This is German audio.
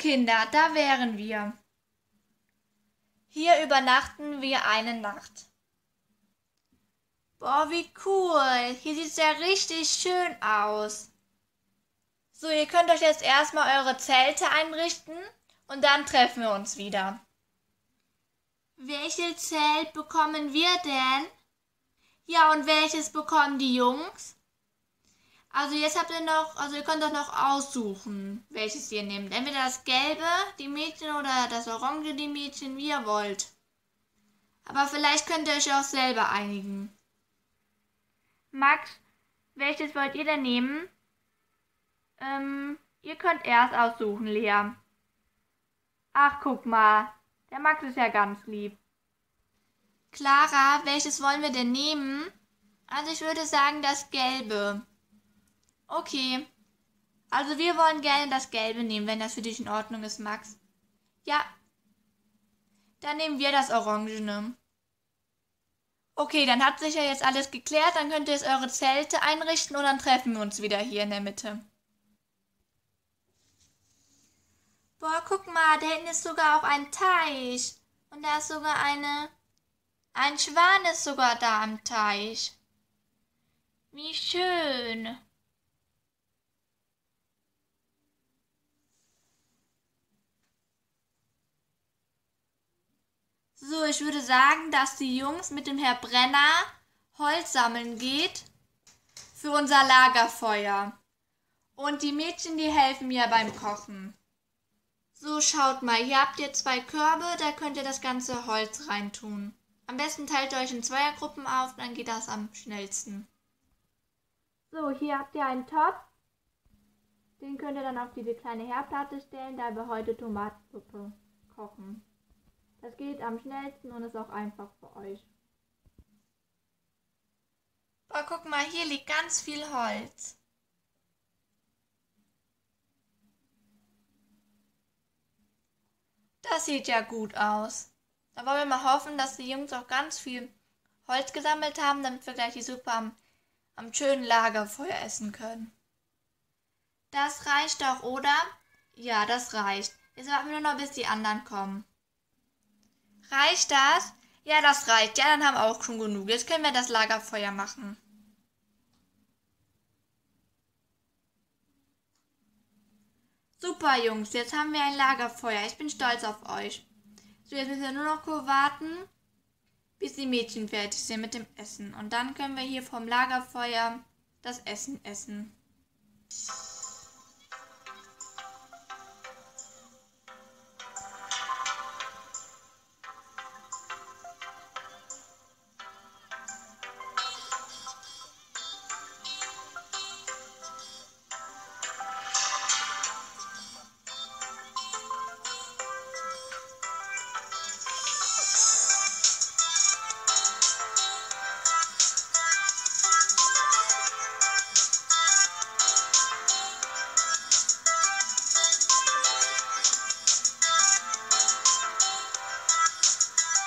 Kinder, da wären wir. Hier übernachten wir eine Nacht. Boah, wie cool. Hier sieht's ja richtig schön aus. So, ihr könnt euch jetzt erstmal eure Zelte einrichten und dann treffen wir uns wieder. Welches Zelt bekommen wir denn? Ja, und welches bekommen die Jungs? Also jetzt habt ihr noch, also ihr könnt doch noch aussuchen, welches ihr nehmt. Entweder das Gelbe, die Mädchen, oder das Orange, die Mädchen, wie ihr wollt. Aber vielleicht könnt ihr euch auch selber einigen. Max, welches wollt ihr denn nehmen? Ihr könnt erst aussuchen, Lea. Ach, guck mal, der Max ist ja ganz lieb. Clara, welches wollen wir denn nehmen? Also ich würde sagen das Gelbe. Okay. Also wir wollen gerne das Gelbe nehmen, wenn das für dich in Ordnung ist, Max. Ja. Dann nehmen wir das Orangene. Okay, dann hat sich ja jetzt alles geklärt. Dann könnt ihr jetzt eure Zelte einrichten und dann treffen wir uns wieder hier in der Mitte. Boah, guck mal, da hinten ist sogar auch ein Teich. Und da ist sogar ein Schwan ist sogar da am Teich. Wie schön. So, ich würde sagen, dass die Jungs mit dem Herr Brenner Holz sammeln geht für unser Lagerfeuer. Und die Mädchen, die helfen mir beim Kochen. So, schaut mal, hier habt ihr 2 Körbe, da könnt ihr das ganze Holz reintun. Am besten teilt ihr euch in Zweiergruppen auf, dann geht das am schnellsten. So, hier habt ihr einen Topf. Den könnt ihr dann auf diese kleine Herdplatte stellen, da wir heute Tomatensuppe kochen. Das geht am schnellsten und ist auch einfach für euch. Boah, guck mal, hier liegt ganz viel Holz. Das sieht ja gut aus. Da wollen wir mal hoffen, dass die Jungs auch ganz viel Holz gesammelt haben, damit wir gleich die Suppe am schönen Lagerfeuer essen können. Das reicht doch, oder? Ja, das reicht. Jetzt warten wir nur noch, bis die anderen kommen. Reicht das? Ja, das reicht. Ja, dann haben wir auch schon genug. Jetzt können wir das Lagerfeuer machen. Super, Jungs. Jetzt haben wir ein Lagerfeuer. Ich bin stolz auf euch. So, jetzt müssen wir nur noch kurz warten, bis die Mädchen fertig sind mit dem Essen. Und dann können wir hier vom Lagerfeuer das Essen essen.